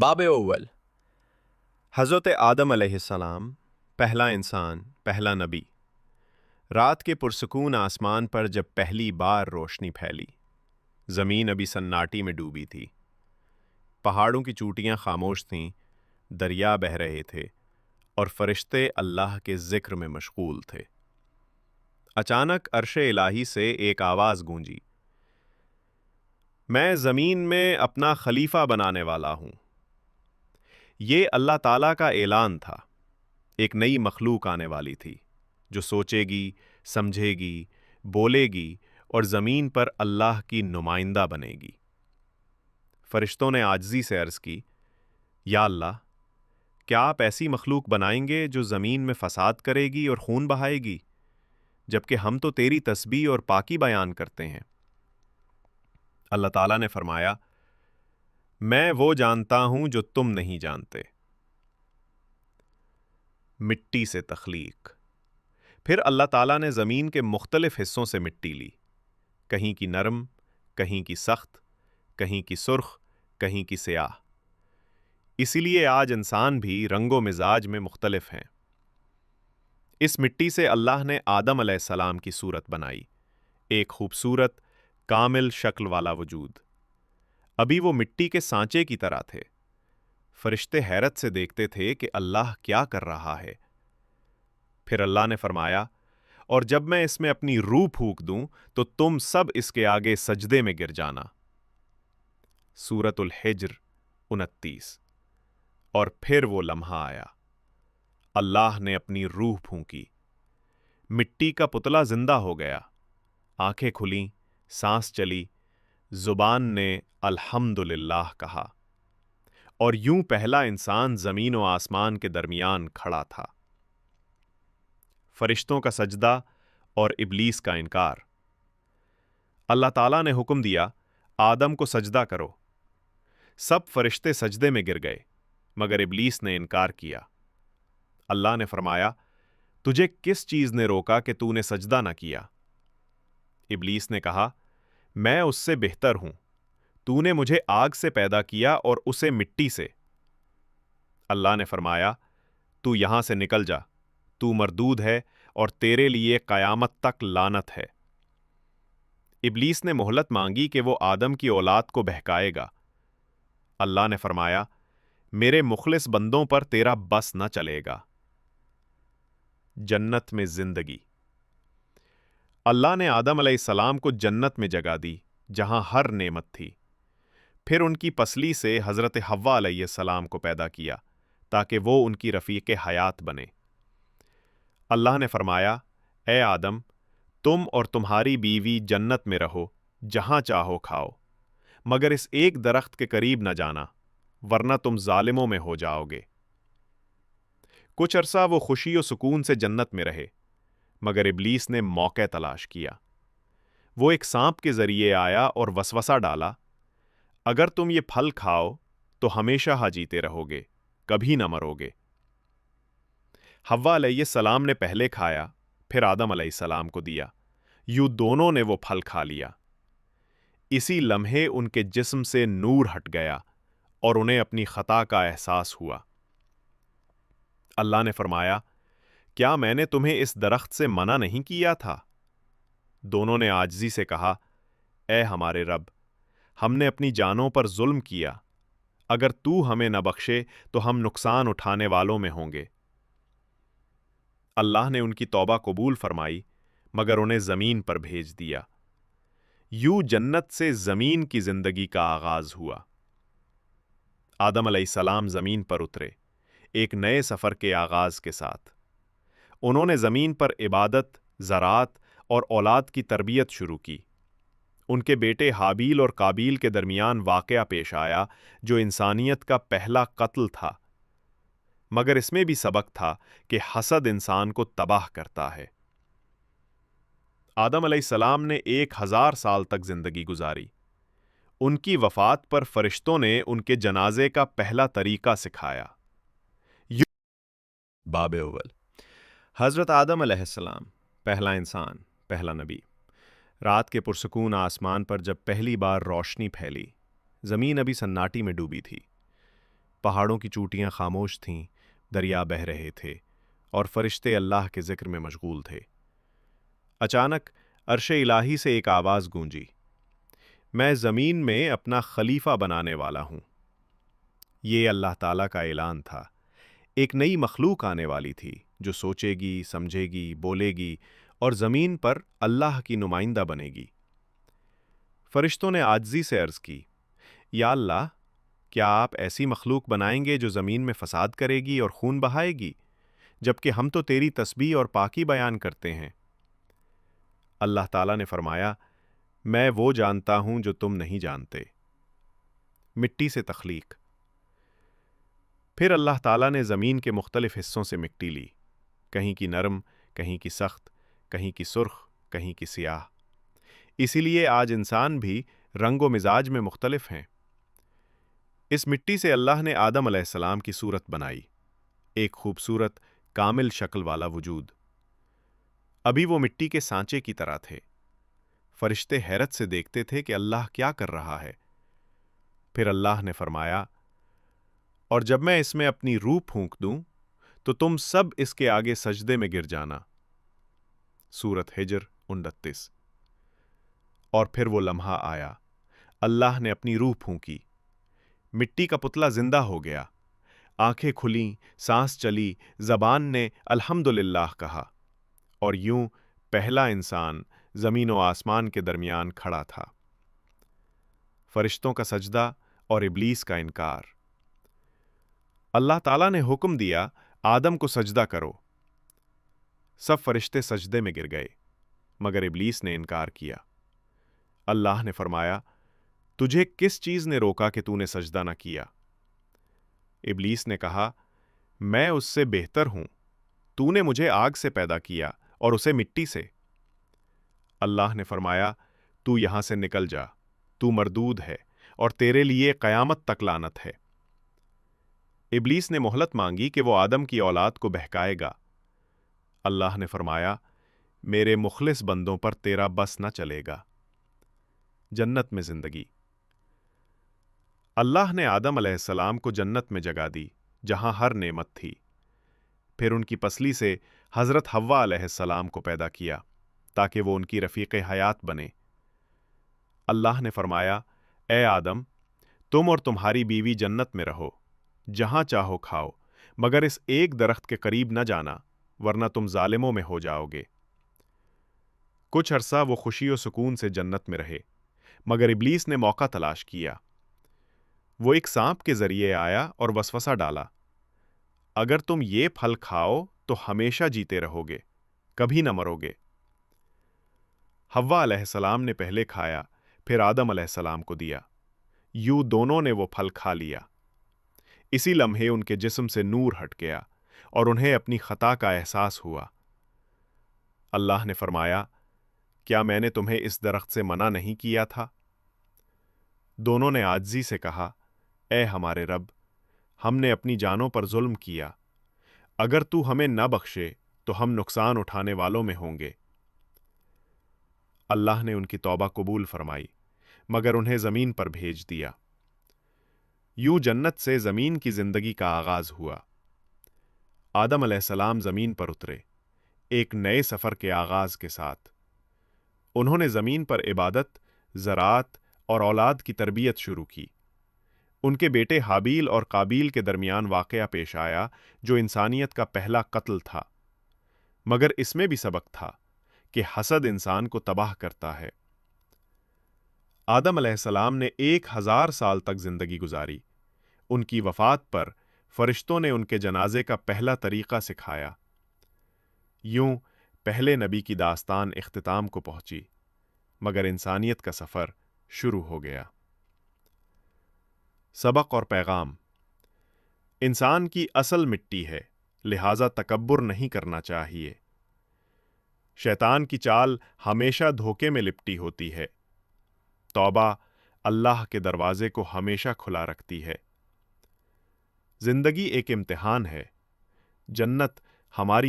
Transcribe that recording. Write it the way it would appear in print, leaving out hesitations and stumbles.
باب اول حضرت آدم علیہ السلام، پہلا انسان، پہلا نبی۔ رات کے پرسکون آسمان پر جب پہلی بار روشنی پھیلی، زمین ابھی سناٹی میں ڈوبی تھی۔ پہاڑوں کی چوٹیاں خاموش تھیں، دریا بہہ رہے تھے، اور فرشتے اللہ کے ذکر میں مشغول تھے۔ اچانک عرش الہی سے ایک آواز گونجی، میں زمین میں اپنا خلیفہ بنانے والا ہوں۔ یہ اللہ تعالیٰ کا اعلان تھا۔ ایک نئی مخلوق آنے والی تھی جو سوچے گی، سمجھے گی، بولے گی اور زمین پر اللہ کی نمائندہ بنے گی۔ فرشتوں نے عاجزی سے عرض کی، یا اللہ، کیا آپ ایسی مخلوق بنائیں گے جو زمین میں فساد کرے گی اور خون بہائے گی، جبکہ ہم تو تیری تسبیح اور پاکی بیان کرتے ہیں؟ اللہ تعالیٰ نے فرمایا، میں وہ جانتا ہوں جو تم نہیں جانتے۔ مٹی سے تخلیق۔ پھر اللہ تعالیٰ نے زمین کے مختلف حصوں سے مٹی لی، کہیں کی نرم، کہیں کی سخت، کہیں کی سرخ، کہیں کی سیاہ۔ اسی لیے آج انسان بھی رنگ و مزاج میں مختلف ہیں۔ اس مٹی سے اللہ نے آدم علیہ السلام کی صورت بنائی، ایک خوبصورت، کامل شکل والا وجود۔ ابھی وہ مٹی کے سانچے کی طرح تھے۔ فرشتے حیرت سے دیکھتے تھے کہ اللہ کیا کر رہا ہے۔ پھر اللہ نے فرمایا، اور جب میں اس میں اپنی روح پھونک دوں تو تم سب اس کے آگے سجدے میں گر جانا۔ سورۃ الحجر 29۔ اور پھر وہ لمحہ آیا، اللہ نے اپنی روح پھونکی، مٹی کا پتلا زندہ ہو گیا، آنکھیں کھلیں، سانس چلی، زبان نے الحمدللہ کہا، اور یوں پہلا انسان زمین و آسمان کے درمیان کھڑا تھا۔ فرشتوں کا سجدہ اور ابلیس کا انکار۔ اللہ تعالیٰ نے حکم دیا، آدم کو سجدہ کرو۔ سب فرشتے سجدے میں گر گئے، مگر ابلیس نے انکار کیا۔ اللہ نے فرمایا، تجھے کس چیز نے روکا کہ تو نے سجدہ نہ کیا؟ ابلیس نے کہا، میں اس سے بہتر ہوں، تو نے مجھے آگ سے پیدا کیا اور اسے مٹی سے۔ اللہ نے فرمایا، تو یہاں سے نکل جا، تو مردود ہے اور تیرے لیے قیامت تک لعنت ہے۔ ابلیس نے مہلت مانگی کہ وہ آدم کی اولاد کو بہکائے گا۔ اللہ نے فرمایا، میرے مخلص بندوں پر تیرا بس نہ چلے گا۔ جنت میں زندگی۔ اللہ نے آدم علیہ السلام کو جنت میں جگہ دی جہاں ہر نعمت تھی۔ پھر ان کی پسلی سے حضرت حوا علیہ السلام کو پیدا کیا تاکہ وہ ان کی رفیق حیات بنے۔ اللہ نے فرمایا، اے آدم، تم اور تمہاری بیوی جنت میں رہو، جہاں چاہو کھاؤ، مگر اس ایک درخت کے قریب نہ جانا، ورنہ تم ظالموں میں ہو جاؤ گے۔ کچھ عرصہ وہ خوشی و سکون سے جنت میں رہے، مگر ابلیس نے موقع تلاش کیا۔ وہ ایک سانپ کے ذریعے آیا اور وسوسہ ڈالا، اگر تم یہ پھل کھاؤ تو ہمیشہ جیتے رہو گے، کبھی نہ مرو گے۔ حوا علیہ السلام نے پہلے کھایا، پھر آدم علیہ السلام کو دیا، یوں دونوں نے وہ پھل کھا لیا۔ اسی لمحے ان کے جسم سے نور ہٹ گیا اور انہیں اپنی خطا کا احساس ہوا۔ اللہ نے فرمایا، کیا میں نے تمہیں اس درخت سے منع نہیں کیا تھا؟ دونوں نے عاجزی سے کہا، اے ہمارے رب، ہم نے اپنی جانوں پر ظلم کیا، اگر تو ہمیں نہ بخشے تو ہم نقصان اٹھانے والوں میں ہوں گے۔ اللہ نے ان کی توبہ قبول فرمائی، مگر انہیں زمین پر بھیج دیا۔ یوں جنت سے زمین کی زندگی کا آغاز ہوا۔ آدم علیہ السلام زمین پر اترے، ایک نئے سفر کے آغاز کے ساتھ۔ انہوں نے زمین پر عبادت، زراعت اور اولاد کی تربیت شروع کی۔ ان کے بیٹے حابیل اور قابیل کے درمیان واقعہ پیش آیا جو انسانیت کا پہلا قتل تھا، مگر اس میں بھی سبق تھا کہ حسد انسان کو تباہ کرتا ہے۔ آدم علیہ السلام نے 1000 سال تک زندگی گزاری۔ ان کی وفات پر فرشتوں نے ان کے جنازے کا پہلا طریقہ سکھایا۔ باب اول حضرت آدم علیہ السلام، پہلا انسان، پہلا نبی۔ رات کے پرسکون آسمان پر جب پہلی بار روشنی پھیلی، زمین ابھی سناٹی میں ڈوبی تھی۔ پہاڑوں کی چوٹیاں خاموش تھیں، دریا بہہ رہے تھے اور فرشتے اللہ کے ذکر میں مشغول تھے۔ اچانک عرش الہی سے ایک آواز گونجی، میں زمین میں اپنا خلیفہ بنانے والا ہوں۔ یہ اللہ تعالیٰ کا اعلان تھا۔ ایک نئی مخلوق آنے والی تھی جو سوچے گی، سمجھے گی، بولے گی اور زمین پر اللہ کی نمائندہ بنے گی۔ فرشتوں نے عاجزی سے عرض کی، یا اللہ، کیا آپ ایسی مخلوق بنائیں گے جو زمین میں فساد کرے گی اور خون بہائے گی، جبکہ ہم تو تیری تسبیح اور پاکی بیان کرتے ہیں؟ اللہ تعالیٰ نے فرمایا، میں وہ جانتا ہوں جو تم نہیں جانتے۔ مٹی سے تخلیق۔ پھر اللہ تعالیٰ نے زمین کے مختلف حصوں سے مٹی لی، کہیں کی نرم، کہیں کی سخت، کہیں کی سرخ، کہیں کی سیاہ۔ اسی لیے آج انسان بھی رنگ و مزاج میں مختلف ہیں۔ اس مٹی سے اللہ نے آدم علیہ السلام کی صورت بنائی، ایک خوبصورت کامل شکل والا وجود۔ ابھی وہ مٹی کے سانچے کی طرح تھے۔ فرشتے حیرت سے دیکھتے تھے کہ اللہ کیا کر رہا ہے۔ پھر اللہ نے فرمایا، اور جب میں اس میں اپنی روح پھونک دوں تو تم سب اس کے آگے سجدے میں گر جانا۔ سورۃ ہجر 29۔ اور پھر وہ لمحہ آیا، اللہ نے اپنی روح پھونکی، مٹی کا پتلا زندہ ہو گیا، آنکھیں کھلیں، سانس چلی، زبان نے الحمدللہ کہا، اور یوں پہلا انسان زمین و آسمان کے درمیان کھڑا تھا۔ فرشتوں کا سجدہ اور ابلیس کا انکار۔ اللہ تعالیٰ نے حکم دیا، آدم کو سجدہ کرو۔ سب فرشتے سجدے میں گر گئے، مگر ابلیس نے انکار کیا۔ اللہ نے فرمایا، تجھے کس چیز نے روکا کہ تو نے سجدہ نہ کیا؟ ابلیس نے کہا، میں اس سے بہتر ہوں، تو نے مجھے آگ سے پیدا کیا اور اسے مٹی سے۔ اللہ نے فرمایا، تو یہاں سے نکل جا، تو مردود ہے اور تیرے لیے قیامت تک لعنت ہے۔ ابلیس نے مہلت مانگی کہ وہ آدم کی اولاد کو بہکائے گا۔ اللہ نے فرمایا، میرے مخلص بندوں پر تیرا بس نہ چلے گا۔ جنت میں زندگی۔ اللہ نے آدم علیہ السلام کو جنت میں جگہ دی جہاں ہر نعمت تھی۔ پھر ان کی پسلی سے حضرت حوا علیہ السلام کو پیدا کیا تاکہ وہ ان کی رفیق حیات بنے۔ اللہ نے فرمایا، اے آدم، تم اور تمہاری بیوی جنت میں رہو، جہاں چاہو کھاؤ، مگر اس ایک درخت کے قریب نہ جانا، ورنہ تم ظالموں میں ہو جاؤ گے۔ کچھ عرصہ وہ خوشی و سکون سے جنت میں رہے، مگر ابلیس نے موقع تلاش کیا۔ وہ ایک سانپ کے ذریعے آیا اور وسوسہ ڈالا، اگر تم یہ پھل کھاؤ تو ہمیشہ جیتے رہو گے، کبھی نہ مرو گے۔ حوا علیہ السلام نے پہلے کھایا، پھر آدم علیہ السلام کو دیا۔ یوں دونوں نے وہ پھل کھا لیا۔ اسی لمحے ان کے جسم سے نور ہٹ گیا اور انہیں اپنی خطا کا احساس ہوا۔ اللہ نے فرمایا، کیا میں نے تمہیں اس درخت سے منع نہیں کیا تھا؟ دونوں نے عاجزی سے کہا، اے ہمارے رب، ہم نے اپنی جانوں پر ظلم کیا، اگر تو ہمیں نہ بخشے تو ہم نقصان اٹھانے والوں میں ہوں گے۔ اللہ نے ان کی توبہ قبول فرمائی، مگر انہیں زمین پر بھیج دیا۔ یوں جنت سے زمین کی زندگی کا آغاز ہوا۔ آدم علیہ السلام زمین پر اترے، ایک نئے سفر کے آغاز کے ساتھ۔ انہوں نے زمین پر عبادت، زراعت اور اولاد کی تربیت شروع کی۔ ان کے بیٹے حابیل اور قابیل کے درمیان واقعہ پیش آیا جو انسانیت کا پہلا قتل تھا، مگر اس میں بھی سبق تھا کہ حسد انسان کو تباہ کرتا ہے۔ آدم علیہ السلام نے 1000 سال تک زندگی گزاری۔ ان کی وفات پر فرشتوں نے ان کے جنازے کا پہلا طریقہ سکھایا۔ یوں پہلے نبی کی داستان اختتام کو پہنچی، مگر انسانیت کا سفر شروع ہو گیا۔ سبق اور پیغام۔ انسان کی اصل مٹی ہے، لہذا تکبر نہیں کرنا چاہیے۔ شیطان کی چال ہمیشہ دھوکے میں لپٹی ہوتی ہے۔ توبہ اللہ کے دروازے کو ہمیشہ کھلا رکھتی ہے۔ زندگی ایک امتحان ہے، جنت ہماری